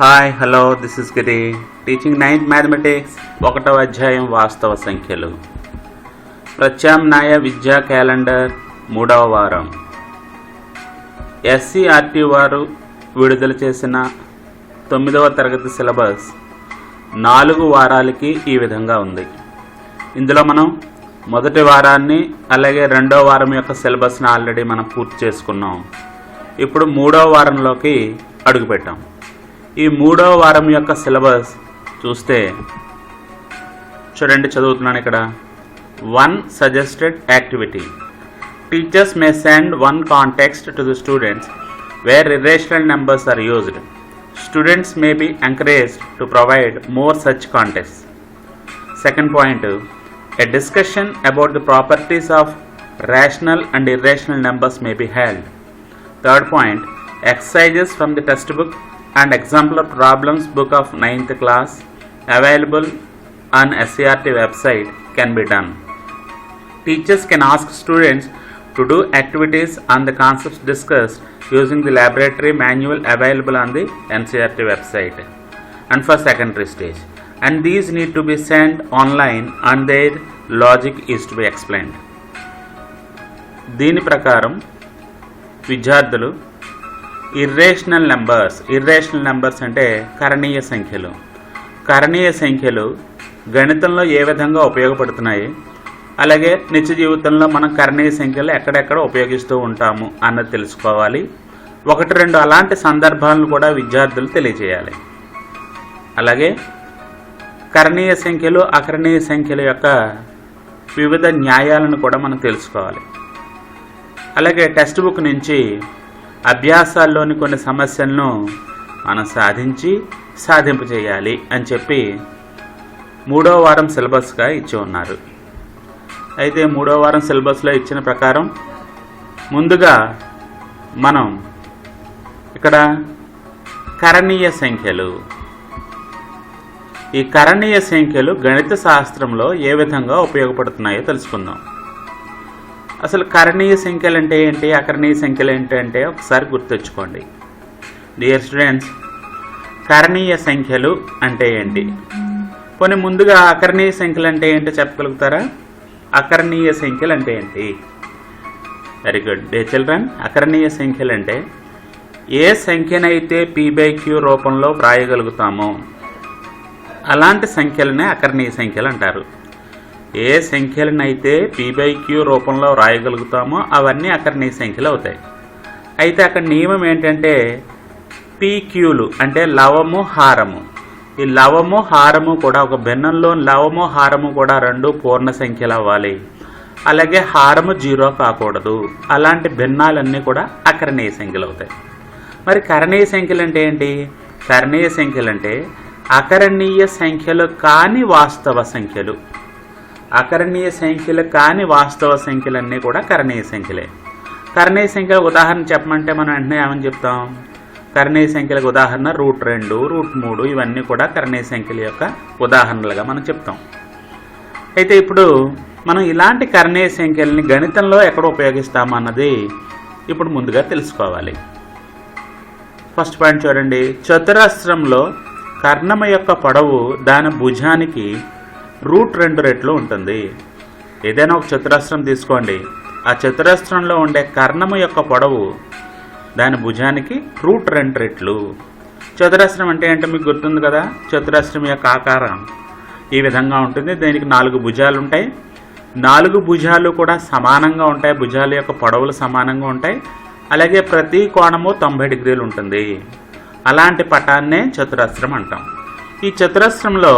Hi hello this is Giri teaching 9th mathematics 1వ అధ్యాయం వాస్తవ సంఖ్యలు ప్రత్యామ్నాయ విద్యా క్యాలెండర్ 3వ వారం ఎస్సీఆర్టీ వారు విడుదల చేసిన 9వ తరగతి సిలబస్ 4 వారాలకి ఈ విధంగా ఉంది. ఇందులో మనం మొదటి వారాన్ని అలాగే 2వ వారం యొక్క సిలబస్ని ఆల్రెడీ మనం పూర్తి చేసుకున్నాం. ఇప్పుడు 3వ వారంలోకి అడుగుపెట్టాం. ఈ 3వ వారం యొక్క సిలబస్ చూస్తే చూడండి, చదువుతున్నాను ఇక్కడ. 1 suggested activity. Teachers may send 1 context to the students where irrational numbers are used. Students may be encouraged to provide more such contexts. Second point, a discussion about the properties of rational and irrational numbers may be held. Third point, exercises from the textbook and exemplar problems book of 9th class available on SCRT website can be done. Teachers can ask students to do activities on the concepts discussed using the laboratory manual available on the NCERT website and for secondary stage, and these need to be sent online and their logic is to be explained. దీని ప్రకారం విద్యార్థులు irrational numbers అంటే కరణీయ సంఖ్యలు గణితంలో ఏ విధంగా ఉపయోగపడుతున్నాయి, అలాగే నిత్య జీవితంలో మనం కరణీయ సంఖ్యలు ఎక్కడెక్కడ ఉపయోగిస్తూ ఉంటాము అన్నది తెలుసుకోవాలి. 1-2 అలాంటి సందర్భాలను కూడా విద్యార్థులు తెలియజేయాలి. అలాగే కరణీయ సంఖ్యలు అకరణీయ సంఖ్యల యొక్క వివిధ న్యాయాలను కూడా మనం తెలుసుకోవాలి. అలాగే టెక్స్ట్ బుక్ నుంచి అభ్యాసాల్లోని కొన్ని సమస్యలను మనం సాధింపు చేయాలి అని చెప్పి 3వ వారం సిలబస్గా ఇచ్చి ఉన్నారు. అయితే 3వ వారం సిలబస్లో ఇచ్చిన ప్రకారం ముందుగా మనం ఇక్కడ కరణీయ సంఖ్యలు, ఈ కరణీయ సంఖ్యలు గణిత శాస్త్రంలో ఏ విధంగా ఉపయోగపడుతున్నాయో తెలుసుకుందాం. అసలు కరణీయ సంఖ్యలు అంటే ఏంటి, అకరణీయ సంఖ్యలు ఏంటి అంటే ఒకసారి గుర్తుంచుకోండి. డియర్ స్టూడెంట్స్, కరణీయ సంఖ్యలు అంటే ఏంటి? కొన్ని ముందుగా అకరణీయ సంఖ్యలు అంటే ఏంటో చెప్పగలుగుతారా? అకరణీయ సంఖ్యలు అంటే ఏంటి? Very good day children. అకరణీయ సంఖ్యలు అంటే ఏ సంఖ్యనైతే p/q రూపంలో వ్రాయగలుగుతామో అలాంటి సంఖ్యలనే అకరణీయ సంఖ్యలు అంటారు. ఏ సంఖ్యలనైతే p/q రూపంలో వ్రాయగలుగుతామో అవన్నీ అకరణీయ సంఖ్యలు అవుతాయి. అయితే అక్కడ నియమం ఏంటంటే pqలు అంటే లవము హారము. ఈ లవము హారము కూడా ఒక భిన్నంలో లవము హారము కూడా 2 పూర్ణ సంఖ్యలు అవ్వాలి. అలాగే హారము 0 కాకూడదు. అలాంటి భిన్నాలన్నీ కూడా అకరణీయ సంఖ్యలు అవుతాయి. మరి కరణీయ సంఖ్యలు అంటే ఏంటి? కరణీయ సంఖ్యలు అంటే అకరణీయ సంఖ్యలు కాని వాస్తవ సంఖ్యలు. అకరణీయ సంఖ్యలు కాని వాస్తవ సంఖ్యలన్నీ కూడా కరణీయ సంఖ్యలే. కరణీయ సంఖ్యల ఉదాహరణ చెప్పమంటే మనం వెంటనే ఏమని చెప్తాం? కరణీయ సంఖ్యలకు ఉదాహరణ √2, √3 ఇవన్నీ కూడా కరణీయ సంఖ్యల యొక్క ఉదాహరణలుగా మనం చెప్తాం. అయితే ఇప్పుడు మనం ఇలాంటి కరణీయ సంఖ్యల్ని గణితంలో ఎక్కడ ఉపయోగిస్తామన్నది ఇప్పుడు ముందుగా తెలుసుకోవాలి. ఫస్ట్ పాయింట్ చూడండి. చతురస్రంలో కర్ణము యొక్క పొడవు దాని భుజానికి √2 రెట్లు ఉంటుంది. ఏదైనా ఒక చతురస్రం తీసుకోండి. ఆ చతురస్రంలో ఉండే కర్ణము యొక్క పొడవు దాని భుజానికి √2 రెట్లు. చతురస్రం అంటే ఏంటో మీకు గుర్తుంది కదా. చతురస్రం యొక్క ఆకారం ఈ విధంగా ఉంటుంది. దీనికి 4 భుజాలు ఉంటాయి. 4 భుజాలు కూడా సమానంగా ఉంటాయి. భుజాల యొక్క పొడవులు సమానంగా ఉంటాయి. అలాగే ప్రతి కోణము 90 డిగ్రీలు ఉంటుంది. అలాంటి పటాన్నే చతురస్రం అంటాం. ఈ చతురస్రంలో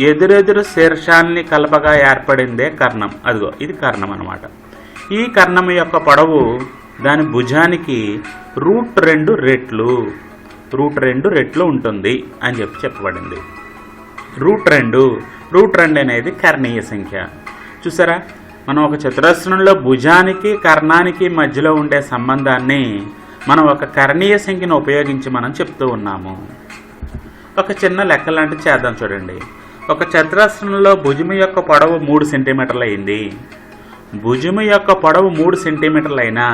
ఎదురెదురు శీర్షాల్ని కలపగా ఏర్పడిందే కర్ణం. అదిగో ఇది కర్ణం అన్నమాట. ఈ కర్ణం యొక్క పొడవు దాని భుజానికి √2 రెట్లు ఉంటుంది అని చెప్పబడింది. √2 అనేది కర్ణీయ సంఖ్య. చూసారా, మనం ఒక చతురస్రంలో భుజానికి కర్ణానికి మధ్యలో ఉండే సంబంధాన్ని మనం ఒక కరణీయ సంఖ్యను ఉపయోగించి మనం చెప్తూ ఉన్నాము. ఒక చిన్న లెక్క లాంటిది చేద్దాం చూడండి. ఒక చతురస్రంలో భుజము యొక్క పొడవు 3 సెంటీమీటర్లు అయింది. భుజము యొక్క పొడవు 3 సెంటీమీటర్లు అయినా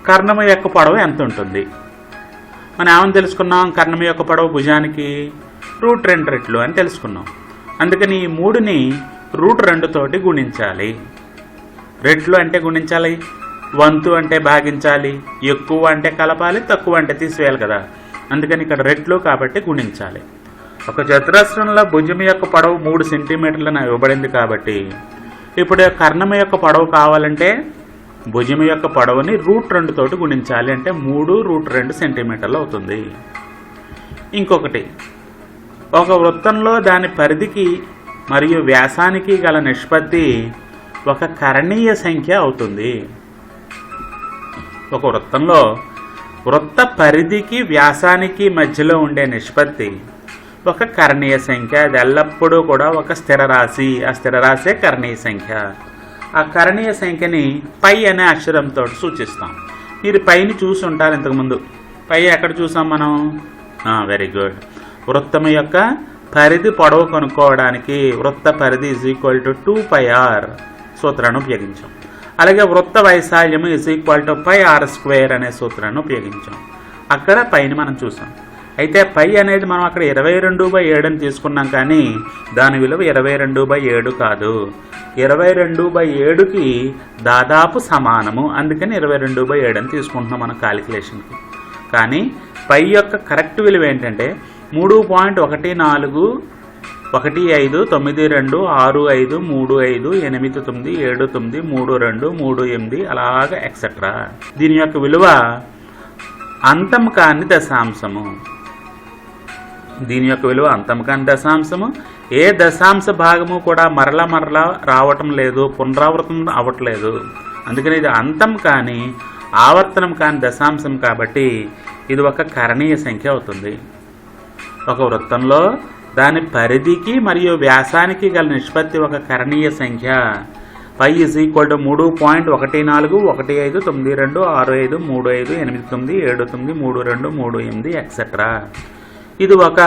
కర్ణము యొక్క పొడవు ఎంత ఉంటుంది? మనం ఏమని తెలుసుకున్నాం? కర్ణం యొక్క పొడవు భుజానికి √2 రెట్లు అని తెలుసుకున్నాం. అందుకని ఈ 3ని √2 తోటి గుణించాలి. రెట్లు అంటే గుణించాలి, వంతు అంటే భాగించాలి, ఎక్కువ అంటే కలపాలి, తక్కువ అంటే తీసివేయాలి కదా. అందుకని ఇక్కడ రెట్లు కాబట్టి గుణించాలి. ఒక చతురస్రంలో భుజం యొక్క పొడవు 3 సెంటీమీటర్లను ఇవ్వబడింది కాబట్టి ఇప్పుడు కర్ణం యొక్క పొడవు కావాలంటే భుజం యొక్క పొడవుని √2 తోటి గుణించాలి. అంటే 3√2 సెంటీమీటర్లు అవుతుంది. ఇంకొకటి, ఒక వృత్తంలో దాని పరిధికి మరియు వ్యాసానికి గల నిష్పత్తి ఒక కరణీయ సంఖ్య అవుతుంది. ఒక వృత్తంలో వృత్త పరిధికి వ్యాసానికి మధ్యలో ఉండే నిష్పత్తి ఒక కరణీయ సంఖ్య. అది ఎల్లప్పుడూ కూడా ఒక స్థిర రాశి. ఆ స్థిర రాశే కరణీయ సంఖ్య. ఆ కరణీయ సంఖ్యని పై అనే అక్షరంతో సూచిస్తాం. మీరు పైని చూసి ఉంటారు ఇంతకుముందు. పై ఎక్కడ చూసాం మనం? Very good. వృత్తం యొక్క పరిధి పొడవు కనుక్కోవడానికి వృత్త పరిధి = 2πr సూత్రాన్ని ఉపయోగించాం. అలాగే వృత్త వైశాల్యము =πr² అనే సూత్రాన్ని ఉపయోగించాం. అక్కడ పైని మనం చూసాం. అయితే పై అనేది మనం అక్కడ 22/7 అని తీసుకున్నాం, కానీ దాని విలువ 22/7 కాదు, 22/7కి దాదాపు సమానము. అందుకని 22/7 అని తీసుకుంటున్నాం మన క్యాలిక్యులేషన్కి. కానీ పై యొక్క కరెక్ట్ విలువ ఏంటంటే 3.14591535358939232 అలాగా ఎక్సెట్రా. దీని యొక్క విలువ అంతం కాని దశాంశము. ఏ దశాంశ భాగము కూడా మరలా రావటం లేదు, పునరావృతం అవ్వట్లేదు. అందుకని ఇది అంతం కానీ ఆవర్తనం కాని దశాంశం కాబట్టి ఇది ఒక కరణీయ సంఖ్య అవుతుంది. ఒక వృత్తంలో దాని పరిధికి మరియు వ్యాసానికి గల నిష్పత్తి ఒక కరణీయ సంఖ్య. π = 3.14591535358939238 ఎక్సెట్రా. ఇది ఒక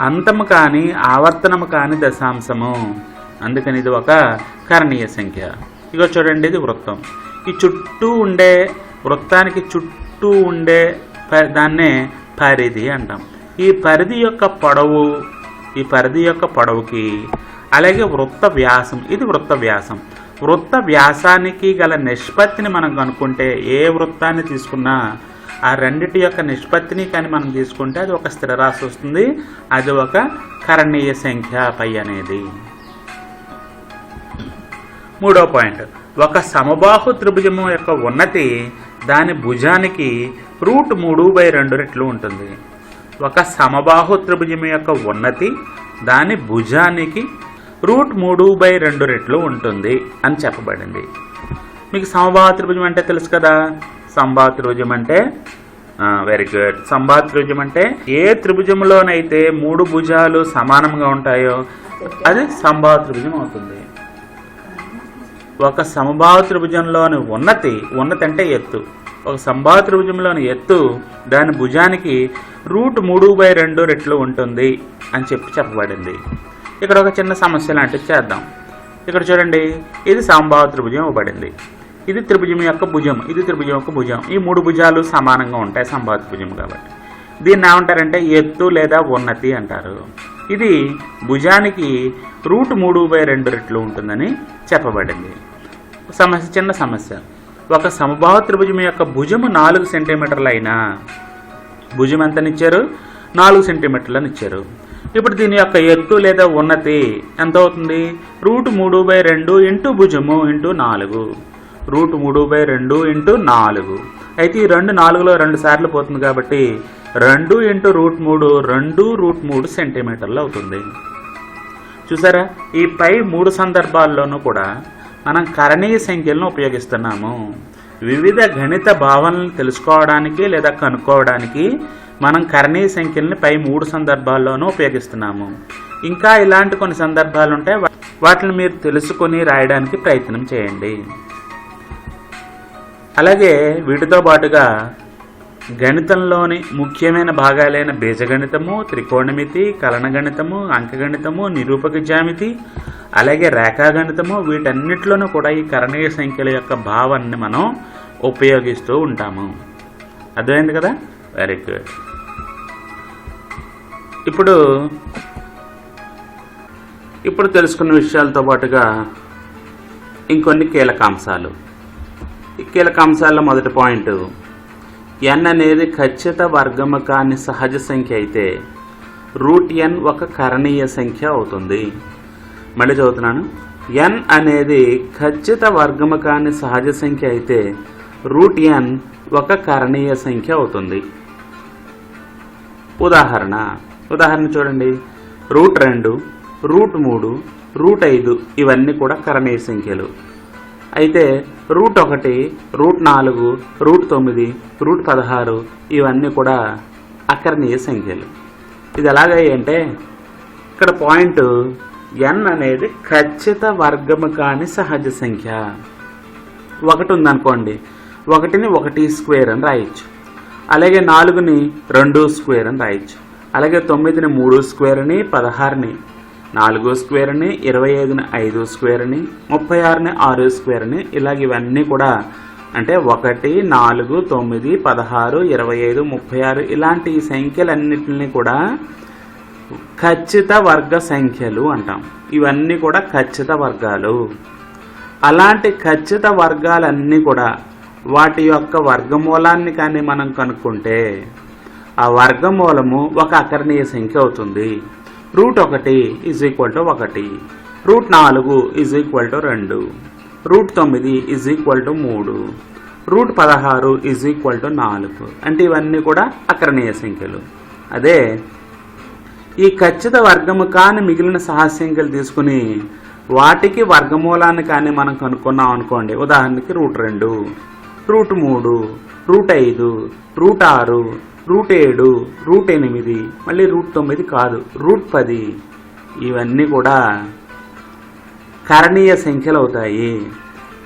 అంతము కానీ ఆవర్తనము కాని దశాంశము. అందుకని ఇది ఒక కరణీయ సంఖ్య. ఇక చూడండి, ఇది వృత్తం. ఈ వృత్తానికి చుట్టూ ఉండే దాన్నే పరిధి అంటాం. ఈ పరిధి యొక్క పొడవుకి అలాగే వృత్త వ్యాసం, ఇది వృత్త వ్యాసం. వృత్త వ్యాసానికి గల నిష్పత్తిని మనం కనుక్కుంటే ఏ వృత్తాన్ని తీసుకున్నా ఆ రెండిటి యొక్క నిష్పత్తిని కానీ మనం తీసుకుంటే అది ఒక స్థిర రాశి వస్తుంది. అది ఒక కరణీయ సంఖ్య π అనేది. మూడో పాయింట్, ఒక సమబాహు త్రిభుజము యొక్క ఉన్నతి దాని భుజానికి √3/2 రెట్లు ఉంటుంది. ఒక సమబాహు త్రిభుజం యొక్క ఉన్నతి దాని భుజానికి √3/2 రెట్లు ఉంటుంది అని చెప్పబడింది. మీకు సమబాహు త్రిభుజం అంటే తెలుసు కదా. సమబాహు త్రిభుజం అంటే వెరీ గుడ్. సమబాహు త్రిభుజం అంటే ఏ త్రిభుజంలోనైతే 3 భుజాలు సమానంగా ఉంటాయో అది సమబాహు త్రిభుజం అవుతుంది. ఒక సమబాహు త్రిభుజంలోని ఉన్నతి అంటే ఎత్తు. ఒక సమబాహు త్రిభుజంలోని ఎత్తు దాని భుజానికి √3/2 రెట్లు ఉంటుంది అని చెప్పబడింది. ఇక్కడ ఒక చిన్న సమస్య లాంటిది చేద్దాం. ఇక్కడ చూడండి, ఇది సమబాహు త్రిభుజం ఇవ్వబడింది. ఇది త్రిభుజం యొక్క భుజం, ఇది త్రిభుజం యొక్క భుజం. ఈ 3 భుజాలు సమానంగా ఉంటాయి సమబాహు త్రిభుజం కాబట్టి. దీన్ని ఏమంటారంటే ఎత్తు లేదా ఉన్నతి అంటారు. ఇది భుజానికి √3/2 రెట్లు ఉంటుందని చెప్పబడింది. చిన్న సమస్య, ఒక సమబాహు త్రిభుజం యొక్క భుజము 4 సెంటీమీటర్లు అయినా భుజం ఎంతనిచ్చారు? 4 సెంటీమీటర్లను ఇచ్చారు. ఇప్పుడు దీని యొక్క ఎత్తు లేదా ఉన్నతి ఎంత అవుతుంది? √3/2 ఇంటూ భుజము ఇంటూ 4. √3/2 × 4. అయితే ఈ 4లో 2 సార్లు పోతుంది కాబట్టి 2 × √3 సెంటీమీటర్లు అవుతుంది. చూసారా, ఈ పై 3 సందర్భాల్లోనూ కూడా మనం కరణీయ సంఖ్యలను ఉపయోగిస్తున్నాము. వివిధ గణిత భావనలను తెలుసుకోవడానికి లేదా కనుక్కోవడానికి మనం కరణీయ సంఖ్యల్ని పై 3 సందర్భాల్లోనూ ఉపయోగిస్తున్నాము. ఇంకా ఇలాంటి కొన్ని సందర్భాలు ఉంటాయి, వాటిని మీరు తెలుసుకొని రాయడానికి ప్రయత్నం చేయండి. అలాగే వీటితో పాటుగా గణితంలోని ముఖ్యమైన భాగాలైన బీజగణితము, త్రికోణమితి, కలనగణితము, అంకగణితము, నిరూపక జ్యామితి, అలాగే రేఖాగణితము, వీటన్నిటిలోనూ కూడా ఈ కరణీయ సంఖ్యల యొక్క భావాన్ని మనం ఉపయోగిస్తూ ఉంటాము. అర్థమైంది కదా? Very good. ఇప్పుడు తెలుసుకున్న విషయాలతో పాటుగా ఇంకొన్ని కీలకాంశాలు. ఈ కీలకాంశాల్లో మొదటి పాయింట్, n అనేది ఖచ్చిత వర్గము కాని సహజ సంఖ్య అయితే √n ఒక కరణీయ సంఖ్య అవుతుంది. మళ్ళీ చదువుతున్నాను. n అనేది ఖచ్చిత వర్గము కాని సహజ సంఖ్య అయితే √n ఒక కరణీయ సంఖ్య అవుతుంది. ఉదాహరణ చూడండి. √2, √3, √5 ఇవన్నీ కూడా కరణీయ సంఖ్యలు. అయితే √1, √4, √9, √16 ఇవన్నీ కూడా అకరణీయ సంఖ్యలు. ఇది ఎలాగంటే ఇక్కడ పాయింట్, n అనేది ఖచ్చిత వర్గము కాని సహజ సంఖ్య. 1 ఉందనుకోండి, 1ని 1² అని రాయొచ్చు. అలాగే 4ని 2² అని రాయొచ్చు. అలాగే 9ని 3² అని, 16ని 4² అని, 25ని 5² అని, 36ని 6² అని, ఇలాగ ఇవన్నీ కూడా అంటే 1, 4, 9, 16, 25, 36 ఇలాంటి సంఖ్యలన్నింటినీ కూడా ఖచ్చిత వర్గ సంఖ్యలు అంటాం. ఇవన్నీ కూడా ఖచ్చిత వర్గాలు. అలాంటి ఖచ్చిత వర్గాలన్నీ కూడా వాటి యొక్క వర్గమూలాన్ని కానీ మనం కనుక్కుంటే ఆ వర్గమూలము ఒక అకరణీయ సంఖ్య అవుతుంది. √1 = 1, √4 = 2, √9 = 3, √16 = 4. అంటే ఇవన్నీ కూడా అకరణీయ సంఖ్యలు. అదే ఈ ఖచ్చిత వర్గము కాని మిగిలిన సహజ సంఖ్యలు తీసుకుని వాటికి వర్గమూలాన్ని కానీ మనం కనుక్కున్నాం అనుకోండి. ఉదాహరణకి √2, √3, √5, √6, √7, √8, మళ్ళీ √9 కాదు, √10 ఇవన్నీ కూడా కరణీయ సంఖ్యలు అవుతాయి.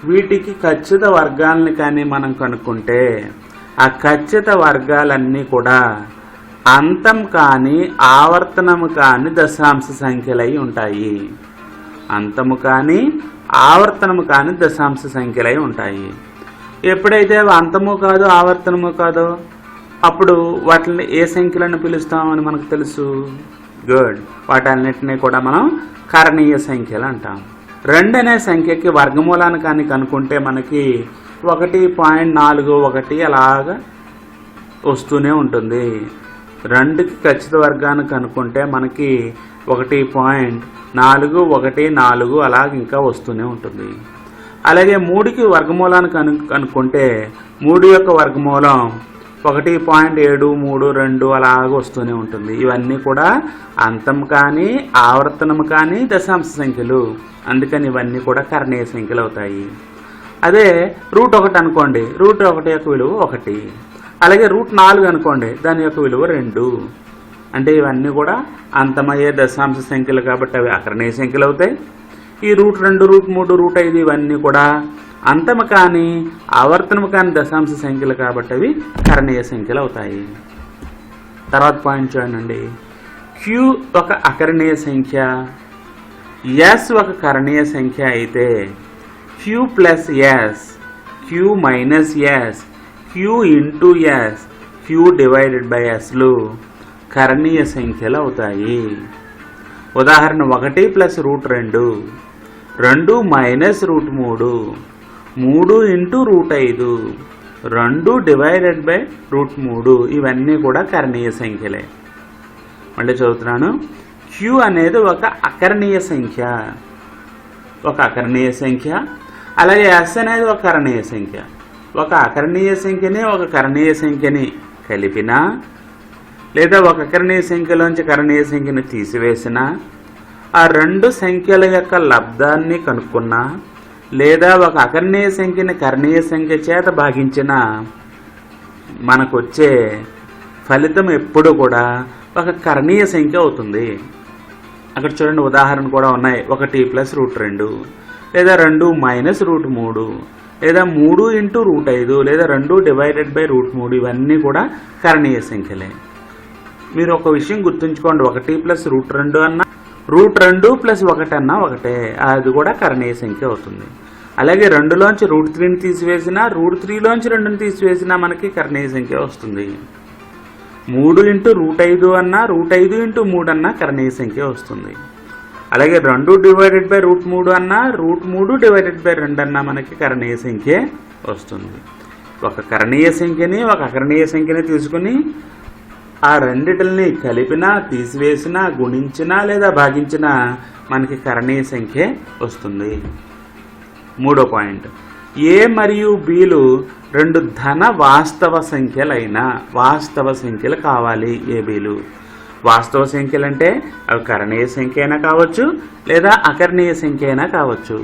వీటికి ఖచ్చిత వర్గాలని కానీ మనం కనుక్కుంటే ఆ ఖచ్చిత వర్గాలన్నీ కూడా అంతం కానీ ఆవర్తనము కానీ దశాంశ సంఖ్యలై ఉంటాయి. అంతము కానీ ఆవర్తనము కానీ దశాంశ సంఖ్యలై ఉంటాయి. ఎప్పుడైతే అంతము కాదు ఆవర్తనము కాదో అప్పుడు వాటిని ఏ సంఖ్యలను పిలుస్తామని మనకు తెలుసు. గుడ్. వాటన్నిటినీ కూడా మనం కరణీయ సంఖ్యలు అంటాం. 2 అనే సంఖ్యకి వర్గమూలాన్ని కానీ కనుక్కుంటే మనకి 1.41 అలాగా వస్తూనే ఉంటుంది. 2కి ఖచ్చిత వర్గాన్ని కనుక్కుంటే మనకి 1.414 అలాగ ఇంకా వస్తూనే ఉంటుంది. అలాగే 3కి వర్గమూలాన్ని కనుక్కుంటే 3 యొక్క వర్గమూలం 1.732 అలాగ వస్తూనే ఉంటుంది. ఇవన్నీ కూడా అంతం కానీ ఆవర్తనం కానీ దశాంశ సంఖ్యలు. అందుకని ఇవన్నీ కూడా కరణీయ సంఖ్యలు అవుతాయి. అదే √1 అనుకోండి, √1 యొక్క విలువ 1. అలాగే √4 అనుకోండి, దాని యొక్క విలువ 2. అంటే ఇవన్నీ కూడా అంతమయ్యే దశాంశ సంఖ్యలు కాబట్టి అవి అకరణీయ సంఖ్యలు అవుతాయి. ఈ √2, √3, √5 ఇవన్నీ కూడా అంతము కానీ ఆవర్తనము కానీ దశాంశ సంఖ్యలు కాబట్టి అవి కరణీయ సంఖ్యలు అవుతాయి. తర్వాత పాయింట్ చూడండి. Q ఒక అకరణీయ సంఖ్య, S ఒక కరణీయ సంఖ్య అయితే Q + S, Q - S, Q × S, Q / Sలు కరణీయ సంఖ్యలు అవుతాయి. ఉదాహరణ 1 + √2, 2 - √3, 3 × √5, 2 / √3 ఇవన్నీ కూడా కరణీయ సంఖ్యలే. మళ్ళీ చదువుతున్నాను. Q అనేది ఒక అకరణీయ సంఖ్య, అలాగే S అనేది ఒక కరణీయ సంఖ్య. ఒక అకరణీయ సంఖ్యని ఒక కరణీయ సంఖ్యని కలిపినా లేదా ఒక అకరణీయ సంఖ్యలోంచి కరణీయ సంఖ్యని తీసివేసినా, ఆ 2 సంఖ్యల యొక్క లబ్ధాన్ని కనుక్కున్నా లేదా ఒక అకరణీయ సంఖ్యని కరణీయ సంఖ్య చేత భాగించినా మనకు వచ్చే ఫలితం ఎప్పుడు కూడా ఒక కరణీయ సంఖ్య అవుతుంది. అక్కడ చూడండి ఉదాహరణ కూడా ఉన్నాయి. 1 + √2 లేదా 2 - √3 లేదా 3 × √5 లేదా 2 / √3 ఇవన్నీ కూడా కరణీయ సంఖ్యలే. మీరు ఒక విషయం గుర్తుంచుకోండి. 1 + √2 అన్నా √2 + 1 అన్నా ఒకటే, అది కూడా కరణీయ సంఖ్య అవుతుంది. అలాగే 2లోంచి √3ని తీసివేసినా √3లోంచి 2ని తీసివేసినా మనకి కరణీయ సంఖ్య వస్తుంది. 3 ఇంటూ √5 అన్నా √5 ఇంటూ 3 అన్నా కరణీయ సంఖ్య వస్తుంది. అలాగే 2 డివైడెడ్ బై √3 అన్నా √3 డివైడెడ్ బై 2 అన్నా మనకి కరణీయ సంఖ్య వస్తుంది. ఒక కరణీయ సంఖ్యని ఒక అకరణీయ సంఖ్యని తీసుకుని ఆ రెండిటిని కలిపినా తీసివేసినా గుణించినా లేదా భాగించినా మనకి కరణీయ సంఖ్య వస్తుంది. మూడో పాయింట్, ఏ మరియు బిలు 2 ధన వాస్తవ సంఖ్యలు కావాలి. ఏ బిలు వాస్తవ సంఖ్యలు అంటే అవి కరణీయ సంఖ్య అయినా కావచ్చు లేదా అకరణీయ సంఖ్య అయినా కావచ్చు.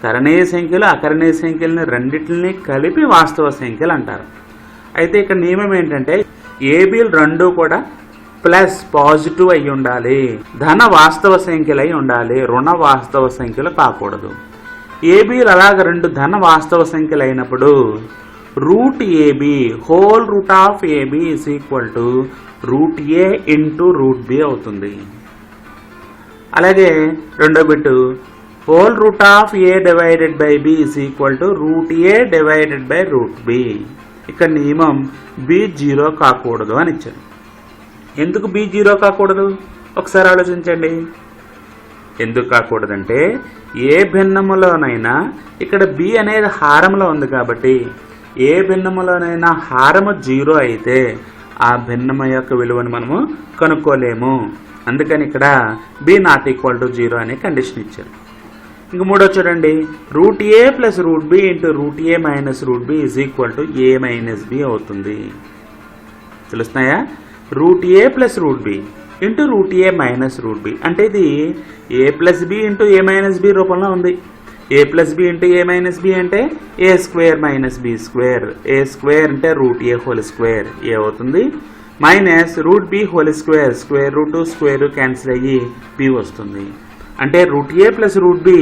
కరణీయ సంఖ్యలు అకరణీయ సంఖ్యలని రెండింటిని కలిపి వాస్తవ సంఖ్యలు అంటారు. అయితే ఇక్కడ నియమం ఏంటంటే ఏబీలు 2 కూడా ప్లస్ పాజిటివ్ అయి ఉండాలి, ధన వాస్తవ సంఖ్యలు అయి ఉండాలి, రుణ వాస్తవ సంఖ్యలు కాకూడదు. ఏబీలు అలాగ 2 ధన వాస్తవ సంఖ్యలు అయినప్పుడు root A B whole root of A B is equal to root A into root B అవుతుంది. అలాగే రెండో bit whole root of A divided by B is equal to root A divided by root B. ఇక్కడ నియమం B 0 కాకూడదు అని ఇచ్చారు. ఎందుకు B 0 కాకూడదు ఒకసారి ఆలోచించండి. ఎందుకు కాకూడదంటే ఏ భిన్నములోనైనా ఇక్కడ బి అనేది హారంలో ఉంది కాబట్టి ఏ భిన్నములోనైనా హారము 0 అయితే ఆ భిన్నము యొక్క విలువను మనము కనుక్కోలేము. అందుకని ఇక్కడ బి నాట్ ఈక్వల్ టు 0 అనే కండిషన్ ఇచ్చారు. ఇంక మూడో చూడండి, root A plus root B into root A minus root B is equal to A minus B అవుతుంది. తెలుస్తున్నాయా? Root A plus root B into root A minus root B అంటే ఇది A plus B into A minus B రూపంలో ఉంది. A plus B into A minus B అంటే A square minus B square. A square అంటే root A whole square A అవుతుంది, minus root B whole square, square root square cancel అయ్యి B వస్తుంది. అంటే root A plus root B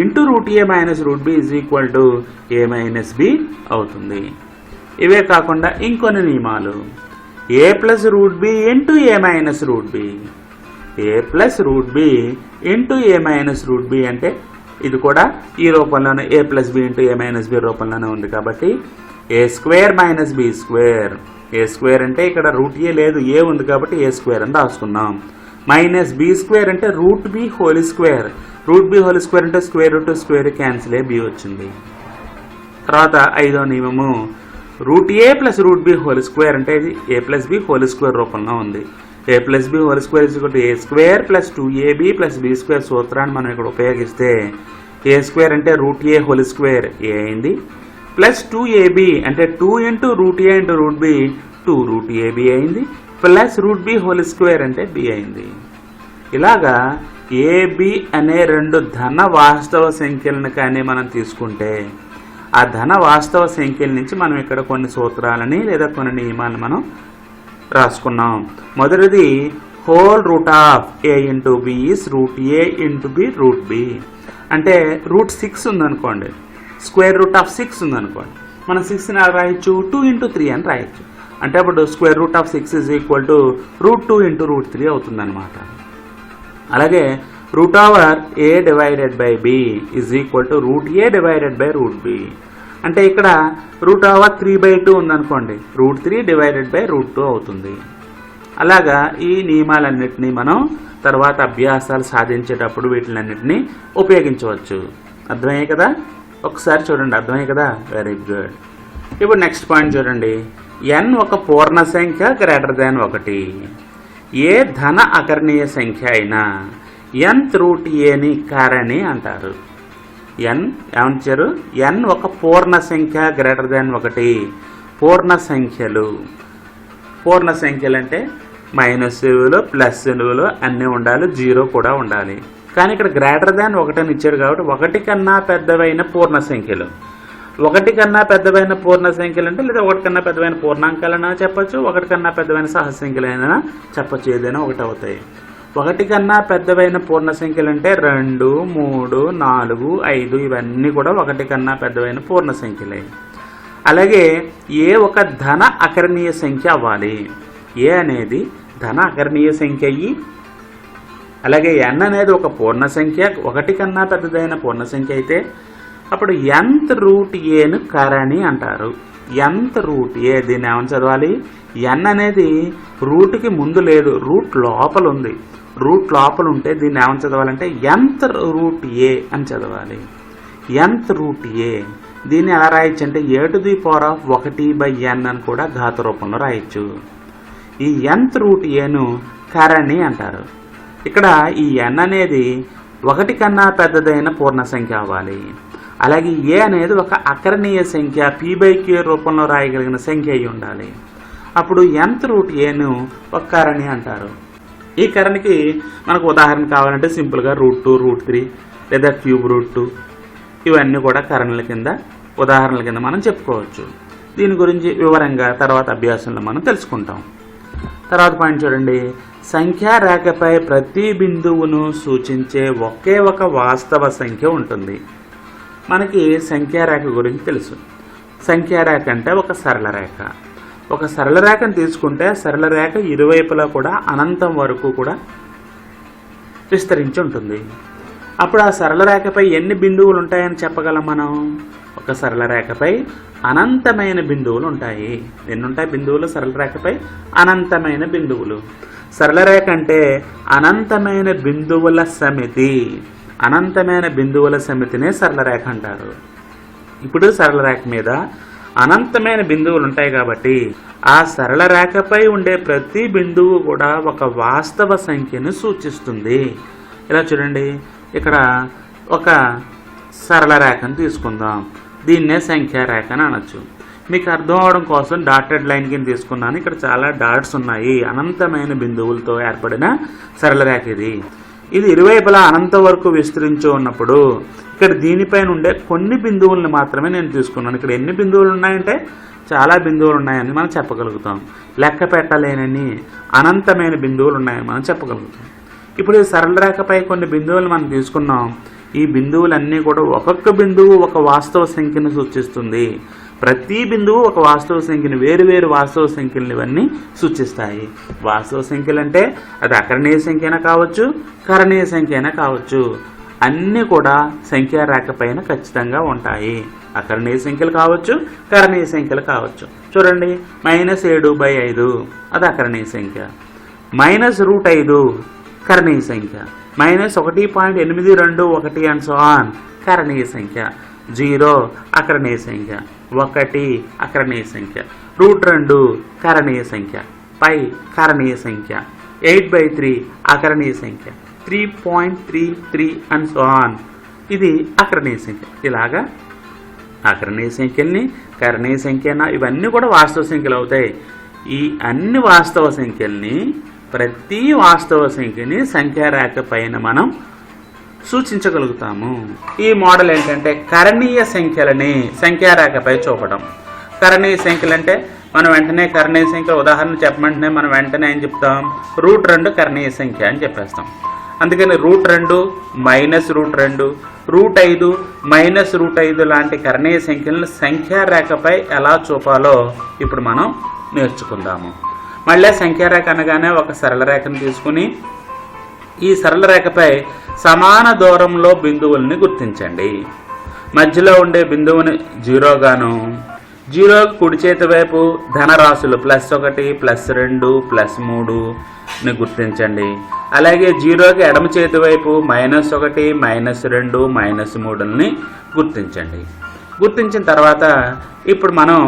into root A minus root B is equal to A minus B అవుతుంది. ఇవే కాకుండా ఇంకొన్ని నియమాలు, A plus root B into A minus root B, A plus root B into A minus root B అంటే ఇది కూడా ఈ రూపంలోనే A plus B into A minus B రూపంలోనే ఉంది కాబట్టి A square minus B square. A square అంటే ఇక్కడ రూట్ ఏ లేదు, ఏ ఉంది కాబట్టి ఏ స్క్వేర్ అని రాసుకున్నాం. మైనస్ బి స్క్వేర్ అంటే root B whole square, root B whole square అంటే స్క్వేర్ రూట్ స్క్వేర్ క్యాన్సిల్ అయ్యి బి వచ్చింది. తర్వాత ఐదో నియమము, root A plus root B whole square అంటే ఇది A plus B whole square రూపంలో ఉంది. A plus B whole square is equal to A square plus 2ab plus B square సూత్రాన్ని మనం ఇక్కడ ఉపయోగిస్తే ఏ స్క్వేర్ అంటే రూట్ ఏ హోల్ స్క్వేర్ ఏ అయింది, ప్లస్ 2ab అంటే 2 into root A into root B 2 root AB అయింది, plus root B whole square అంటే B అయింది. ఇలాగా ఏబి అనే 2 ధన వాస్తవ సంఖ్యలను కానీ మనం తీసుకుంటే ఆ ధన వాస్తవ సంఖ్యల నుంచి మనం ఇక్కడ కొన్ని సూత్రాలని లేదా కొన్ని నియమాలను మనం రాసుకున్నాం. మొదటిది whole root of A into B is root A into B root B. అంటే రూట్ 6 ఉందనుకోండి, స్క్వేర్ రూట్ ఆఫ్ 6 ఉందనుకోండి, మనం 6ని రాయొచ్చు 2 ఇంటూ 3 అని రాయొచ్చు. అంటే అప్పుడు square root of 6 is equal to root 2 into root 3 అవుతుందన్నమాట. అలాగే root over A divided by B is equal to root A divided by root B. అంటే ఇక్కడ రూట్ ఓవర్ 3/2 ఉందనుకోండి, రూట్ 3 డివైడెడ్ బై రూట్ 2 అవుతుంది. అలాగా ఈ నియమాలన్నింటినీ మనం తర్వాత అభ్యాసాలు సాధించేటప్పుడు వీటిలన్నింటినీ ఉపయోగించవచ్చు. అర్థమయ్యాయి కదా? ఒకసారి చూడండి, అర్థమయ్యాయి కదా? Very good. ఇప్పుడు నెక్స్ట్ పాయింట్ చూడండి, n ఒక పూర్ణ సంఖ్య గ్రేటర్ దాన్ 1. ఏ ధన అకరణీయ సంఖ్య అయినా nth రూట్ ఏని కారణి అంటారు. n ఏమంటారు? n ఒక పూర్ణ సంఖ్య గ్రేటర్ దాన్ 1. పూర్ణ సంఖ్యలు అంటే మైనస్ విలువలు ప్లస్ విలువలు అన్నీ ఉండాలి, 0 కూడా ఉండాలి. కానీ ఇక్కడ గ్రేటర్ దాన్ 1 అని ఇచ్చాడు కాబట్టి 1 కన్నా పెద్దవైన పూర్ణ సంఖ్యలు, 1 కన్నా పెద్దవైన పూర్ణ సంఖ్యలు అంటే లేదా 1 కన్నా పెద్దవైన పూర్ణాంకాలైనా చెప్పచ్చు, 1 కన్నా పెద్దవైన సహజ సంఖ్యలైనా చెప్పచ్చు, ఏదైనా ఒకటి అవుతాయి. 1 కన్నా పెద్దవైన పూర్ణ సంఖ్యలు అంటే 2, 3, 4, 5 ఇవన్నీ కూడా 1 కన్నా పెద్దవైన పూర్ణ సంఖ్యలే. అలాగే ఏ ఒక ధన అకరణీయ సంఖ్య అవ్వాలి. ఏ అనేది ధన అకరణీయ సంఖ్య అయ్యి, అలాగే n అనేది ఒక పూర్ణ సంఖ్య 1 కన్నా పెద్దదైన పూర్ణ సంఖ్య అయితే అప్పుడు nth రూట్ ఏను కారణి అంటారు. nth రూట్ ఏ. దీన్ని ఏమని చదవాలి? ఎన్ అనేది రూట్కి ముందు లేదు, రూట్ లోపల ఉంది. రూట్ లోపల ఉంటే దీన్ని ఏమని చదవాలంటే nth రూట్ ఏ అని చదవాలి. nth రూట్ ఏ. దీన్ని ఎలా రాయొచ్చు అంటే a⁴1/n అని కూడా ఘాత రూపంలో రాయొచ్చు. ఈ nth రూట్ ఏను కరణి అంటారు. ఇక్కడ ఈ n అనేది 1 కన్నా పెద్దదైన పూర్ణ సంఖ్య అవ్వాలి. అలాగే ఏ అనేది ఒక అకరణీయ సంఖ్య p/q రూపంలో రాయగలిగిన సంఖ్య అయి ఉండాలి. అప్పుడు nth రూట్ ఏను ఒక కరణి అంటారు. ఈ కరణికి మనకు ఉదాహరణ కావాలంటే సింపుల్గా √2, √3 లేదా క్యూబ్ √2 ఇవన్నీ కూడా కరణుల కింద ఉదాహరణల కింద మనం చెప్పుకోవచ్చు. దీని గురించి వివరంగా తర్వాత అభ్యాసంలో మనం తెలుసుకుంటాం. తర్వాత పాయింట్ చూడండి. సంఖ్యారేఖపై ప్రతి బిందువును సూచించే ఒకే ఒక వాస్తవ సంఖ్య ఉంటుంది. మనకి సంఖ్యారేఖ గురించి తెలుసు. సంఖ్యారేఖ అంటే ఒక సరళ రేఖ. ఒక సరళ రేఖను తీసుకుంటే సరళ రేఖ ఇరువైపులా కూడా అనంతం వరకు కూడా విస్తరించి ఉంటుంది. అప్పుడు ఆ సరళ రేఖపై ఎన్ని బిందువులు ఉంటాయని చెప్పగలం మనం? ఒక సరళ రేఖపై అనంతమైన బిందువులు ఉంటాయి. ఎన్ని ఉంటాయి బిందువులు సరళ రేఖపై? అనంతమైన బిందువులు. సరళ రేఖ అంటే అనంతమైన బిందువుల సమితి. అనంతమైన బిందువుల సమితినే సరళ రేఖ అంటారు. ఇప్పుడు సరళ రేఖ మీద అనంతమైన బిందువులు ఉంటాయి కాబట్టి ఆ సరళ రేఖపై ఉండే ప్రతి బిందువు కూడా ఒక వాస్తవ సంఖ్యను సూచిస్తుంది. ఇలా చూడండి, ఇక్కడ ఒక సరళ రేఖను తీసుకుందాం. దీన్నే సంఖ్యారేఖ అని అనొచ్చు. మీకు అర్థం అవడం కోసం డాటెడ్ లైన్ కింద తీసుకున్నాను. ఇక్కడ చాలా డాట్స్ ఉన్నాయి. అనంతమైన బిందువులతో ఏర్పడిన సరళ రేఖ ఇది. ఇది ఇరువైపులా అనంతం వరకు విస్తరించి ఉన్నప్పుడు ఇక్కడ దీనిపైన ఉండే కొన్ని బిందువులను మాత్రమే నేను తీసుకున్నాను. ఇక్కడ ఎన్ని బిందువులు ఉన్నాయంటే చాలా బిందువులు ఉన్నాయని మనం చెప్పగలుగుతాం. లెక్క పెట్టలేనని అనంతమైన బిందువులు ఉన్నాయని మనం చెప్పగలుగుతాం. ఇప్పుడు ఈ సరళ రేఖపై కొన్ని బిందువులు మనం తీసుకున్నాం. ఈ బిందువులన్నీ కూడా ఒక్కొక్క బిందువు ఒక వాస్తవ సంఖ్యను సూచిస్తుంది. ప్రతి బిందువు ఒక వాస్తవ సంఖ్యను, వేరువేరు వాస్తవ సంఖ్యలను ఇవన్నీ సూచిస్తాయి. వాస్తవ సంఖ్యలు అంటే అది అకరణీయ సంఖ్య అయినా కావచ్చు, కరణీయ సంఖ్య అయినా కావచ్చు. అన్నీ కూడా సంఖ్యారేఖ పైన ఖచ్చితంగా ఉంటాయి. అకరణీయ సంఖ్యలు కావచ్చు, కరణీయ సంఖ్యలు కావచ్చు. చూడండి, -7/5 అది అకరణీయ సంఖ్య. -√5 కరణీయ సంఖ్య. -1.821 అండ్ సో ఆన్ కరణీయ సంఖ్య. 0 అకరణీయ సంఖ్య. 1 అకరణీయ సంఖ్య. √2 కరణీయ సంఖ్య. π కరణీయ సంఖ్య. 8/3 అకరణీయ సంఖ్య. 3.33 అండ్ సో ఆన్ ఇది అకరణీయ సంఖ్య. ఇలాగా అకరణీయ సంఖ్యల్ని, కరణీయ సంఖ్య ఇవన్నీ కూడా వాస్తవ సంఖ్యలు అవుతాయి. ఈ అన్ని వాస్తవ సంఖ్యల్ని, ప్రతి వాస్తవ సంఖ్యని సంఖ్యారేఖ పైన మనం సూచించగలుగుతాము. ఈ మోడల్ ఏంటంటే కరణీయ సంఖ్యలని సంఖ్యారేఖపై చూపడం. కరణీయ సంఖ్యలు అంటే మనం వెంటనే కరణీయ సంఖ్యల ఉదాహరణ చెప్పమంటేనే మనం వెంటనే ఏం చెప్తాం? √2 కరణీయ సంఖ్య అని చెప్పేస్తాం. అందుకని √2 -√2 √5 -√5 లాంటి కరణీయ సంఖ్యలను సంఖ్యారేఖపై ఎలా చూపాలో ఇప్పుడు మనం నేర్చుకుందాము. మళ్ళీ సంఖ్యారేఖ అనగానే ఒక సరళ రేఖను తీసుకుని ఈ సరళ రేఖపై సమాన దూరంలో బిందువుల్ని గుర్తించండి. మధ్యలో ఉండే బిందువుని 0 గాను, 0 కుడి చేతి వైపు ధనరాశులు +1 +2 +3ని గుర్తించండి. అలాగే 0కి ఎడమ చేతి వైపు -1 -2 -3ని గుర్తించండి. గుర్తించిన తర్వాత ఇప్పుడు మనం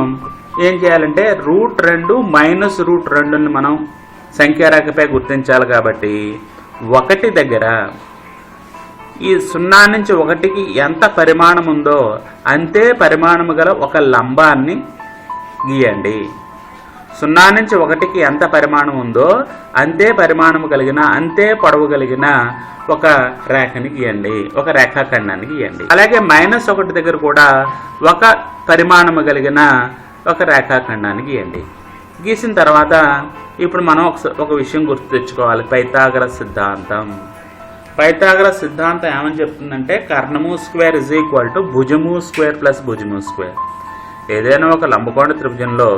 ఏం చేయాలంటే √2 -√2ని మనం సంఖ్యారేఖపై గుర్తించాలి. కాబట్టి 1 దగ్గర ఈ 0 నుంచి 1కి ఎంత పరిమాణం ఉందో అంతే పరిమాణము గల ఒక లంబాన్ని గీయండి. 0 నుంచి 1కి ఎంత పరిమాణం ఉందో అంతే పరిమాణము కలిగిన, అంతే పొడవు కలిగిన ఒక రేఖని గీయండి, ఒక రేఖాఖండాన్ని గీయండి. అలాగే -1 దగ్గర కూడా ఒక పరిమాణము కలిగిన ఒక రేఖాఖండాన్ని గీయండి. గీసిన తర్వాత ఇప్పుడు మనం ఒక విషయం గుర్తు తెచ్చుకోవాలి. పైథాగరస్ సిద్ధాంతం. పైథాగరస్ సిద్ధాంతం ఏమని చెప్తుందంటే కర్ణము స్క్వేర్ = భుజము స్క్వేర్ + భుజము స్క్వేర్. ఏదైనా ఒక లంబకోణ త్రిభుజంలో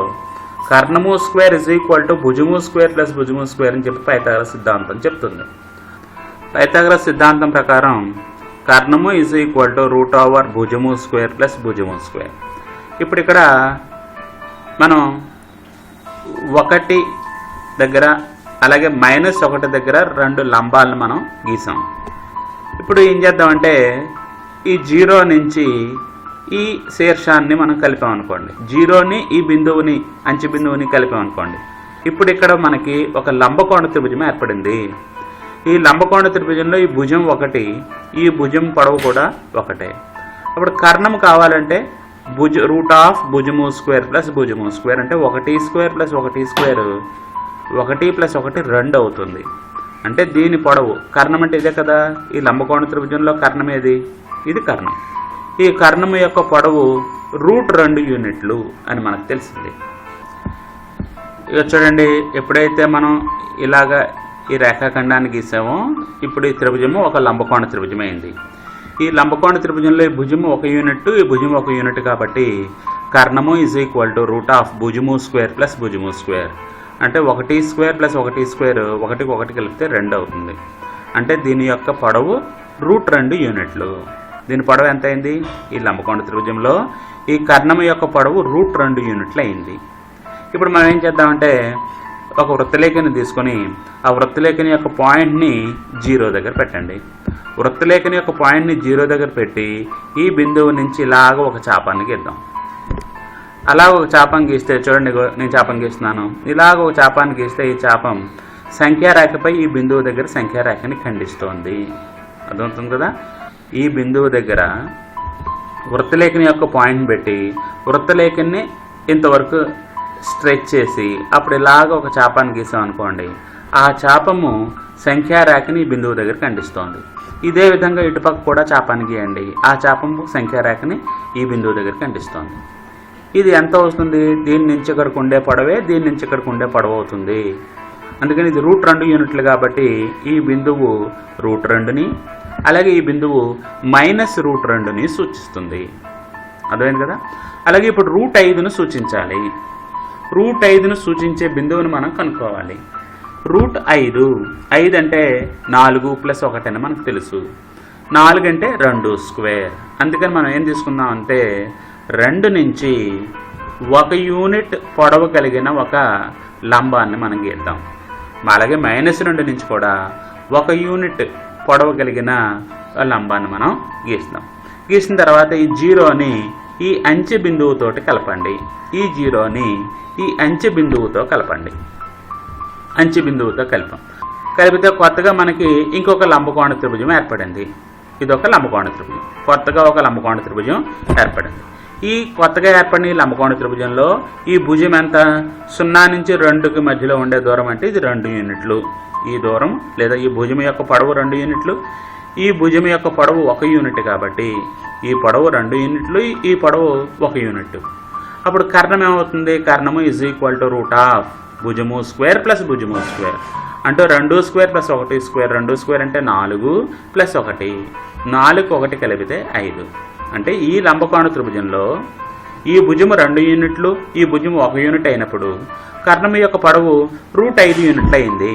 కర్ణము స్క్వేర్ = భుజము స్క్వేర్ + భుజము స్క్వేర్ అని చెప్పి పైథాగరస్ సిద్ధాంతం చెప్తుంది. పైథాగరస్ సిద్ధాంతం ప్రకారం కర్ణము = √భుజము స్క్వేర్ + భుజము స్క్వేర్. ఇప్పుడు ఇక్కడ మనం 1 దగ్గర అలాగే -1 దగ్గర 2 లంబాలను మనం గీసాం. ఇప్పుడు ఏం చేద్దామంటే ఈ 0 నుంచి ఈ శీర్షాన్ని మనం కలిపామనుకోండి, 0ని ఈ బిందువుని అంచు బిందువుని కలిపామనుకోండి. ఇప్పుడు ఇక్కడ మనకి ఒక లంబకోణ త్రిభుజం ఏర్పడింది. ఈ లంబకోణ త్రిభుజంలో ఈ భుజం 1, ఈ భుజం పొడవు కూడా 1. అప్పుడు కర్ణం కావాలంటే రూట్ ఆఫ్ భుజము స్క్వేర్ ప్లస్ భుజము స్క్వేర్ అంటే 1² ప్లస్ 1² 1 ప్లస్ 1 2 అవుతుంది. అంటే దీని పొడవు కర్ణం అంటే ఇదే కదా, ఈ లంబకోణ త్రిభుజంలో కర్ణం ఏది, ఇది కర్ణం. ఈ కర్ణము యొక్క పొడవు √2 యూనిట్లు అని మనకు తెలిసింది. ఇక చూడండి, ఎప్పుడైతే మనం ఇలాగా ఈ రేఖాఖండాన్ని గీసామో ఇప్పుడు ఈ త్రిభుజము ఒక లంబకోణ త్రిభుజం అయింది. ఈ లంబకోణ త్రిభుజంలో ఈ భుజము 1 యూనిట్, ఈ భుజము 1 యూనిట్ కాబట్టి కర్ణము = రూట్ ఆఫ్ భుజము స్క్వేర్ ప్లస్ భుజము స్క్వేర్ అంటే 1² ప్లస్ 1², 1కి 1 కలిపితే 2 అవుతుంది. అంటే దీని యొక్క పొడవు √2 యూనిట్లు. దీని పొడవు ఎంత అయింది, ఈ లంబకోణ త్రిభుజంలో ఈ కర్ణము యొక్క పొడవు √2 యూనిట్లు అయింది. ఇప్పుడు మనం ఏం చేద్దామంటే ఒక వృత్తలేఖని తీసుకొని ఆ వృత్తలేఖని యొక్క పాయింట్ని 0 దగ్గర పెట్టండి. వృత్తలేఖని యొక్క పాయింట్ని 0 దగ్గర పెట్టి ఈ బిందువు నుంచి ఇలాగ ఒక చాపాన్ని గీద్దాం. అలా ఒక చాపం గీస్తే చూడండి, నేను చాపం గీస్తున్నాను. ఇలాగ ఒక చాపాన్ని గీస్తే ఈ చాపం సంఖ్యారేఖపై ఈ బిందువు దగ్గర సంఖ్యారేఖని ఖండిస్తోంది. అర్థమవుతుంది కదా. ఈ బిందువు దగ్గర వృత్తలేఖని యొక్క పాయింట్ని పెట్టి వృత్తలేఖని ఇంతవరకు స్ట్రెచ్ చేసి అప్పుడు ఇలాగ ఒక చాపాన్ని గీసాం అనుకోండి, ఆ చాపము సంఖ్యారేఖని ఈ బిందువు దగ్గర ఖండిస్తోంది. ఇదే విధంగా ఇటుపక్క కూడా చాపాన్ని గీయండి, ఆ చాపము సంఖ్యారేఖని ఈ బిందువు దగ్గర ఖండిస్తోంది. ఇది ఎంత అవుతుంది, దీని నుంచి ఇక్కడికి ఉండే పొడవే దీని నుంచి ఇక్కడికి ఉండే పొడవు అవుతుంది. అందుకని ఇది √2 యూనిట్లు కాబట్టి ఈ బిందువు √2ని అలాగే ఈ బిందువు -√2ని సూచిస్తుంది. అర్థమైంది కదా. అలాగే ఇప్పుడు √5ను సూచించాలి. √5ను సూచించే బిందువును మనం కనుక్కోవాలి. √5 అంటే 4 + 1 అని మనకు తెలుసు. 4 అంటే 2². అందుకని మనం ఏం తీసుకుందాం అంటే 2 నుంచి 1 యూనిట్ పొడవు కలిగిన ఒక లంబాన్ని మనం గీద్దాం. అలాగే -2 నుంచి కూడా 1 యూనిట్ పొడవు కలిగిన లంబాన్ని మనం గీస్తాం. గీసిన తర్వాత ఈ 0ని ఈ అంచె బిందువుతోటి కలపండి. ఈ 0ని ఈ అంచె బిందువుతో కలపండి. అంచె బిందువుతో కలిపితే కొత్తగా మనకి ఇంకొక లంబకోణ త్రిభుజం ఏర్పడింది. ఇదొక లంబకోణ త్రిభుజం, కొత్తగా ఒక లంబకోణ త్రిభుజం ఏర్పడింది. ఈ కొత్తగా ఏర్పడిన ఈ లంబకోణ త్రిభుజంలో ఈ భుజం ఎంత, 0 నుంచి 2కి మధ్యలో ఉండే దూరం అంటే ఇది 2 యూనిట్లు. ఈ దూరం లేదా ఈ భుజం యొక్క పొడవు 2 యూనిట్లు, ఈ భుజం యొక్క పొడవు 1 యూనిట్ కాబట్టి ఈ పొడవు 2 యూనిట్లు, ఈ పొడవు 1 యూనిట్. అప్పుడు కర్ణం ఏమవుతుంది, కర్ణము = రూట్ ఆఫ్ భుజము స్క్వేర్ ప్లస్ భుజము స్క్వేర్ అంటే 2² + 1². 2² అంటే 4 + 1, 4కి 1 కలిపితే 5. అంటే ఈ లంబకోణ త్రిభుజంలో ఈ భుజము 2 యూనిట్లు, ఈ భుజము 1 యూనిట్ అయినప్పుడు కర్ణము యొక్క పొడవు √5 యూనిట్లు అయింది.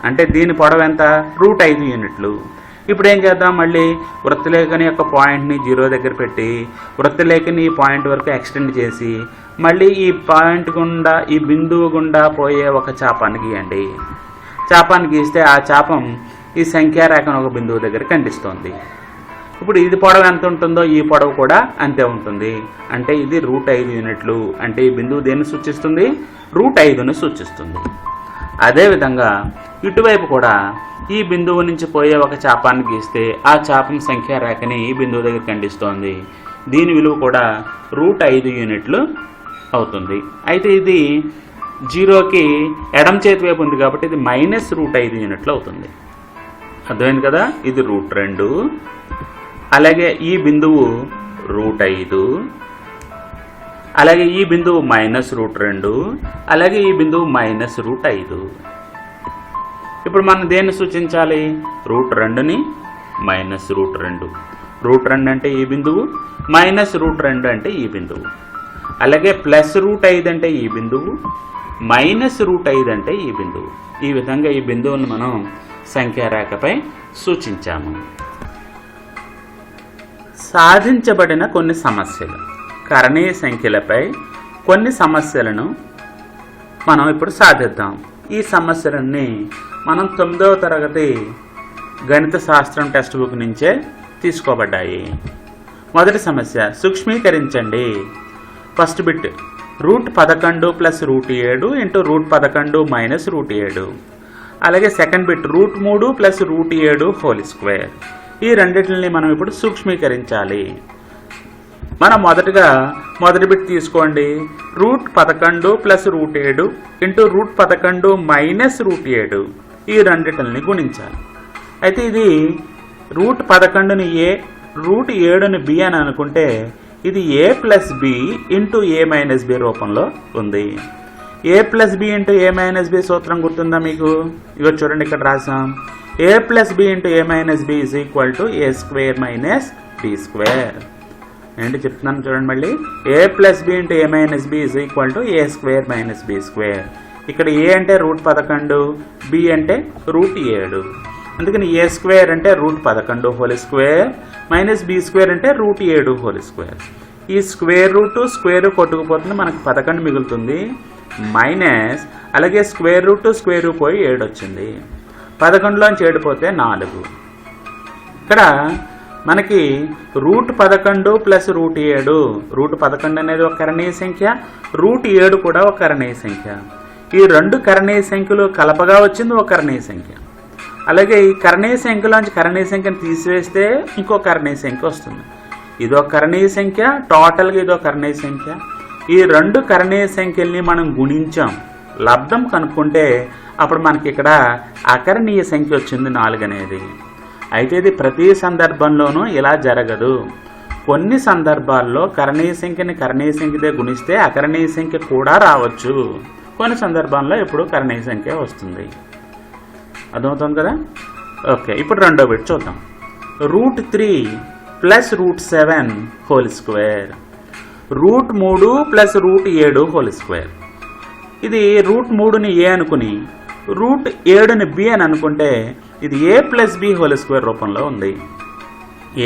అంటే దీని పొడవు ఎంత, √5 యూనిట్లు. ఇప్పుడు ఏం చేద్దాం, మళ్ళీ వృత్తలేఖని యొక్క పాయింట్ని 0 దగ్గర పెట్టి వృత్తలేఖని ఈ పాయింట్ వరకు ఎక్స్టెండ్ చేసి మళ్ళీ ఈ పాయింట్ గుండా ఈ బిందువు గుండా పోయే ఒక చాపాన్ని గీయండి. చాపాన్ని గీస్తే ఆ చాపం ఈ సంఖ్యారేఖను ఒక బిందువు దగ్గర ఖండిస్తోంది. ఇప్పుడు ఇది పొడవు ఎంత ఉంటుందో ఈ పొడవు కూడా అంతే ఉంటుంది. అంటే ఇది √5 యూనిట్లు. అంటే ఈ బిందువు దేన్ని సూచిస్తుంది, √5ను సూచిస్తుంది. అదేవిధంగా ఇటువైపు కూడా ఈ బిందువు నుంచి పోయే ఒక చాపాన్ని గీస్తే ఆ చాపం సంఖ్యారేఖని ఈ బిందువు దగ్గర ఖండిస్తోంది. దీని విలువ కూడా √5 యూనిట్లు అవుతుంది. అయితే ఇది 0కి ఎడమ చేతి వైపు ఉంది కాబట్టి ఇది -√5 యూనిట్లు అవుతుంది. అర్థమైంది కదా. ఇది √2, అలాగే ఈ బిందువు √5, అలాగే ఈ బిందువు -√2, అలాగే ఈ బిందువు -√5. ఇప్పుడు మనం దేన్ని సూచించాలి, √2ని -√2. √2 అంటే ఈ బిందువు, -√2 అంటే ఈ బిందువు, అలాగే +√5 అంటే ఈ బిందువు, -√5 అంటే ఈ బిందువు. ఈ విధంగా ఈ బిందువును మనం సంఖ్యారేఖపై సూచించాము. సాధించబడిన కొన్ని సమస్యలు. కరణీయ సంఖ్యలపై కొన్ని సమస్యలను మనం ఇప్పుడు సాధిద్దాం. ఈ సమస్యలన్నీ మనం 9వ తరగతి గణిత శాస్త్రం టెక్స్ట్ బుక్ నుంచే తీసుకోబడ్డాయి. మొదటి సమస్య, సూక్ష్మీకరించండి. First bit √11 + √7 into √11 - √7. అలాగే సెకండ్ బిట్ √3 + √7 హోల్ స్క్వేర్. ఈ రెండింటిని మనం ఇప్పుడు సూక్ష్మీకరించాలి. మనం మొదటి బిట్ తీసుకోండి. √11 + √7 ఇంటూ √11 - √7 ఈ రెండింటిని గుణించాలి. అయితే ఇది √11ని A, √7ని B అని అనుకుంటే ఇది A + B into A - B రూపంలో ఉంది. A + B into A - B సూత్రం గుర్తుందా మీకు? ఇగో చూడండి, ఇక్కడ రాసాం. A + B into A - B = A² - B². ఏంటి చెప్తున్నాను చూడండి మళ్ళీ. A + B into A - B = A² - B². ఇక్కడ A అంటే √11, B అంటే √7. అందుకని A² అంటే √11 హోల్ స్క్వేర్ - B² అంటే √7 హోల్ స్క్వేర్. ఈ స్క్వేర్ రూట్ స్క్వేర్ కొట్టుకుపోతుంది, మనకు 11 మిగులుతుంది. మైనస్ అలాగే స్క్వేర్ రూట్ స్క్వేర్ పోయి 7 వచ్చింది. 11లోంచి 7 పోతే 4. ఇక్కడ మనకి √11 + √7. √11 అనేది ఒక కరణీయ సంఖ్య, √7 కూడా ఒక కరణీయ సంఖ్య. ఈ రెండు కరణీయ సంఖ్యలు కలపగా వచ్చింది ఒక కరణీయ సంఖ్య. అలాగే ఈ కరణీయ సంఖ్యలోంచి కరణీయ సంఖ్యను తీసివేస్తే ఇంకో కరణీయ సంఖ్య వస్తుంది. ఇదో కరణీయ సంఖ్య, టోటల్గా ఇదో కరణీయ సంఖ్య. ఈ రెండు కరణీయ సంఖ్యల్ని మనం గుణించాం, లబ్ధం కనుక్కుంటే అప్పుడు మనకి ఇక్కడ అకరణీయ సంఖ్య వచ్చింది 4 అనేది. అయితే ఇది ప్రతి సందర్భంలోనూ ఇలా జరగదు. కొన్ని సందర్భాల్లో కరణీయ సంఖ్యని కరణీయ సంఖ్యతో గుణిస్తే అకరణీయ సంఖ్య కూడా రావచ్చు. కొన్ని సందర్భాల్లో ఎప్పుడు కరణీయ సంఖ్య వస్తుంది. అర్థమవుతుంది కదా? ఓకే, ఇప్పుడు రెండో బిట్ చూద్దాం. √3 + √7 హోల్ స్క్వేర్. √3 + √7 whole square. ఇది √3ని A అనుకుని √7ని B అని అనుకుంటే ఇది A + B హోల్ స్క్వేర్ రూపంలో ఉంది.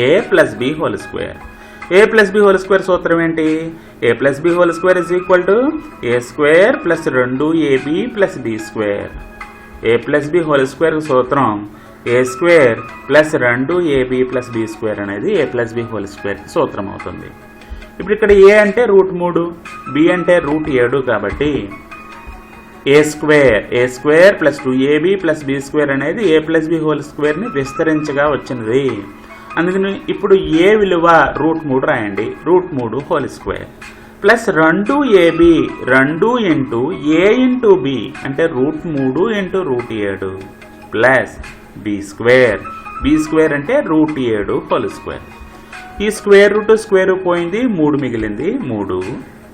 A + B whole square. A + B whole square సూత్రం ఏంటి? A + B whole square = A² + 2AB + B². A + B whole square సూత్రం A² + 2AB + B² అనేది A + B హోల్ స్క్వేర్ సూత్రం అవుతుంది. ఇప్పుడు ఇక్కడ A అంటే √3, B అంటే √7 కాబట్టి A² + 2AB + B² అనేది A + B హోల్ స్క్వేర్ని విస్తరించగా వచ్చినది. అందుకని ఇప్పుడు A విలువ √3 రాయండి. √3 whole square plus 2AB 2 into A into B అంటే √3 ఇంటూ √7 ప్లస్ B² అంటే √7 హోల్ స్క్వేర్. ఈ స్క్వేర్ రూట్ స్క్వేర్ పోయింది, 3 మిగిలింది. 3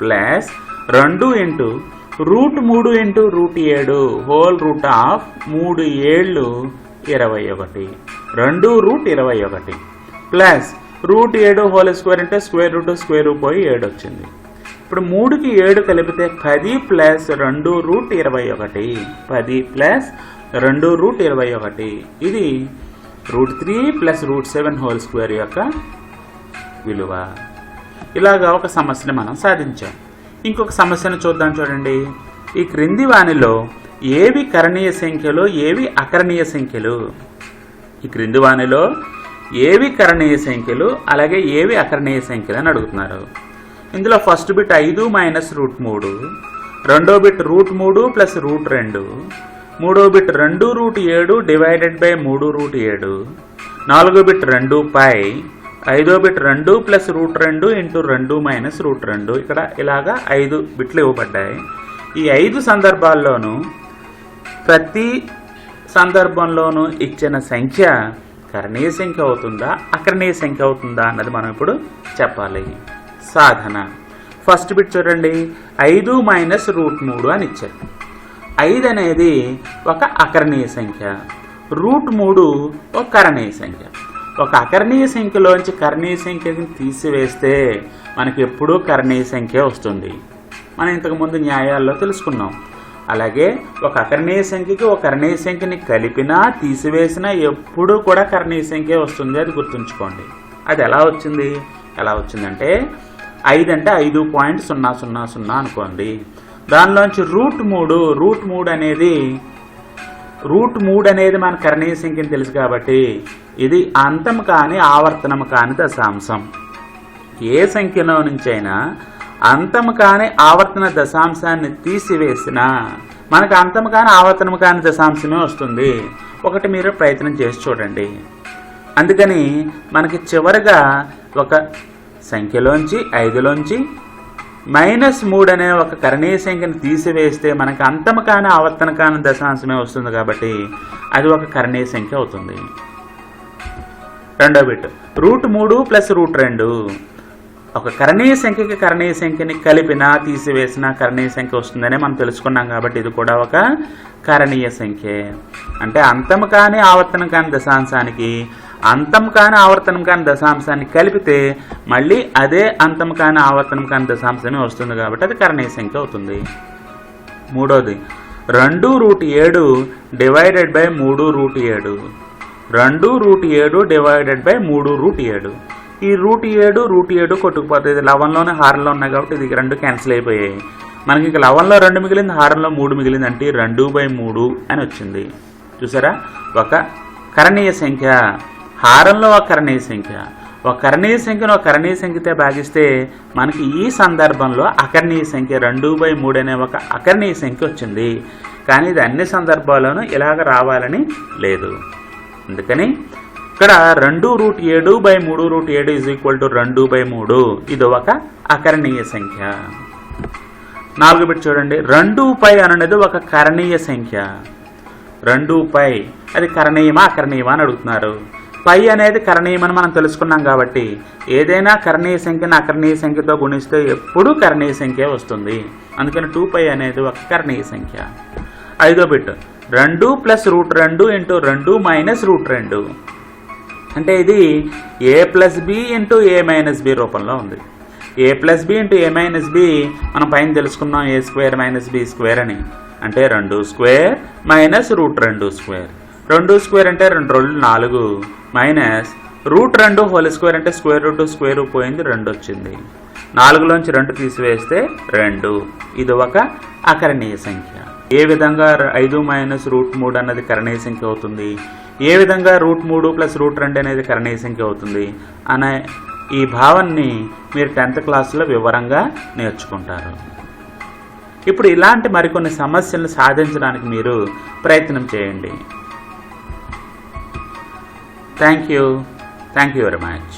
plus 2 into √3 into √7 whole root of 3 7 21 2√21 plus √7 whole square అంటే స్క్వేర్ రూట్ స్క్వేర్ పోయి 7 వచ్చింది. ఇప్పుడు 3కి 7 కలిపితే 10 ప్లస్ 2√21 10 ప్లస్ 2√21 ఇది √3 + √7 హోల్ స్క్వేర్ యొక్క విలువ. ఇలాగా ఒక సమస్యను మనం సాధించాం. ఇంకొక సమస్యను చూద్దాం చూడండి. ఈ క్రింది వానిలో ఏవి కరణీయ సంఖ్యలు, ఏవి అకరణీయ సంఖ్యలు? ఈ క్రింది వానిలో ఏవి కరణీయ సంఖ్యలు అలాగే ఏవి అకరణీయ సంఖ్యలు అని అడుగుతున్నారు. ఇందులో ఫస్ట్ బిట్ 5 - √3, రెండో బిట్ √3 + √2, మూడో బిట్ 2√7 డివైడెడ్ బై 3√7, నాలుగో బిట్ 2π, ఐదో బిట్ 2 + √2 ఇంటూ 2 - √2. ఇక్కడ ఇలాగా 5 బిట్లు ఇవ్వబడ్డాయి. ఈ 5 సందర్భాల్లోనూ ప్రతి సందర్భంలోనూ ఇచ్చిన సంఖ్య కరణీయ సంఖ్య అవుతుందా అకరణీయ సంఖ్య అవుతుందా అన్నది మనం ఇప్పుడు చెప్పాలి. సాధన ఫస్ట్ బిట్ చూడండి. 5 - √3 అని ఇచ్చారు. 5 అనేది ఒక అకరణీయ సంఖ్య, √3 ఒక కరణీయ సంఖ్య. ఒక అకరణీయ సంఖ్యలోంచి కరణీయ సంఖ్యని తీసివేస్తే మనకి ఎప్పుడూ కరణీయ సంఖ్య వస్తుంది. మనం ఇంతకుముందు న్యాయాల్లో తెలుసుకున్నాం. అలాగే ఒక అకరణీయ సంఖ్యకి ఒక కరణీయ సంఖ్యని కలిపినా తీసివేసినా ఎప్పుడూ కూడా కరణీయ సంఖ్య వస్తుంది. అది గుర్తుంచుకోండి. అది ఎలా వచ్చిందంటే 5 అంటే 5.000 అనుకోండి. దానిలోంచి రూట్ మూడు అనేది మన కరణీయ సంఖ్యని తెలుసు కాబట్టి ఇది అంతం కాని ఆవర్తనం కాని దశాంశం. ఏ సంఖ్యలో నుంచైనా అంతం కాని ఆవర్తన దశాంశాన్ని తీసివేసినా మనకు అంతం కాని ఆవర్తనం కాని దశాంశమే వస్తుంది. ఒకటి మీరు ప్రయత్నం చేసి చూడండి. అందుకని మనకి చివరిగా ఒక సంఖ్యలోంచి 5లోంచి -3 అనే ఒక కరణీయ సంఖ్యను తీసివేస్తే మనకు అంతం కాని ఆవర్తన కాని దశాంశమే వస్తుంది కాబట్టి అది ఒక కరణీయ సంఖ్య అవుతుంది. రెండో బిట్ √3 + √2 ఒక కరణీయ సంఖ్యని కలిపినా తీసివేసిన కరణీయ సంఖ్య వస్తుందని మనం తెలుసుకున్నాం కాబట్టి ఇది కూడా ఒక కరణీయ సంఖ్య. అంటే అంతం కాని ఆవర్తనం కాని దశాంశానికి అంతం కాని ఆవర్తనం కాని దశాంశాన్ని కలిపితే మళ్ళీ అదే అంతం కాని ఆవర్తనం కాని దశాంశమే వస్తుంది కాబట్టి అది కరణీయ సంఖ్య అవుతుంది. మూడోది 2√7 డివైడెడ్ బై 3√7. 2√7 divided by 3√7. ఈ √7 కొట్టుకుపోతుంది. 11లోనే హారంలో ఉన్నాయి కాబట్టి ఇది 2 క్యాన్సిల్ అయిపోయాయి. మనకి ఇంకా 11లో 2 మిగిలింది, హారంలో 3 మిగిలింది, అంటే 2/3 అని వచ్చింది. చూసారా, ఒక కరణీయ సంఖ్య హారంలో ఒక కరణీయ సంఖ్య. ఒక కరణీయ సంఖ్యను ఒక కరణీయ సంఖ్యతో భాగిస్తే మనకి ఈ సందర్భంలో అకరణీయ సంఖ్య 2/3 అనే ఒక అకరణీయ సంఖ్య వచ్చింది. కానీ ఇది అన్ని సందర్భాల్లోనూ ఇలాగ రావాలని లేదు. అందుకని ఇక్కడ 2√7/3√7 = 2/3. ఇది ఒక అకరణీయ సంఖ్య. 4 బిట్ చూడండి. 2π అనేది ఒక కరణీయ సంఖ్య. 2π అది కరణీయమా అకరణీయమా అని అడుగుతున్నారు. పై అనేది కరణీయమని మనం తెలుసుకున్నాం కాబట్టి ఏదైనా కరణీయ సంఖ్యను అకరణీయ సంఖ్యతో గుణిస్తే ఎప్పుడూ కరణీయ సంఖ్య వస్తుంది. అందుకని 2π అనేది ఒక కరణీయ సంఖ్య. 5వ బిట్ 2 + √2 × 2 - √2. అంటే ఇది a + b × a - b రూపంలో ఉంది. a + b × a - b మనం పైన తెలుసుకున్నాం a² - b² అని. అంటే 2² - √2². 2² అంటే 2 2 4 మైనస్ √2² అంటే స్క్వేర్ పోయింది, 2 వచ్చింది. 4లోంచి 2 తీసివేస్తే 2. ఇది ఒక అకరణీయ సంఖ్య. ఏ విధంగా 5 - √3 అన్నది కరణీయ సంఖ్య అవుతుంది, ఏ విధంగా √3 + √2 అనేది కరణీయ సంఖ్య అవుతుంది అనే ఈ భావనని మీరు 10th క్లాస్లో వివరంగా నేర్చుకుంటారు. ఇప్పుడు ఇలాంటి మరికొన్ని సమస్యలను సాధించడానికి మీరు ప్రయత్నం చేయండి. Thank you very much.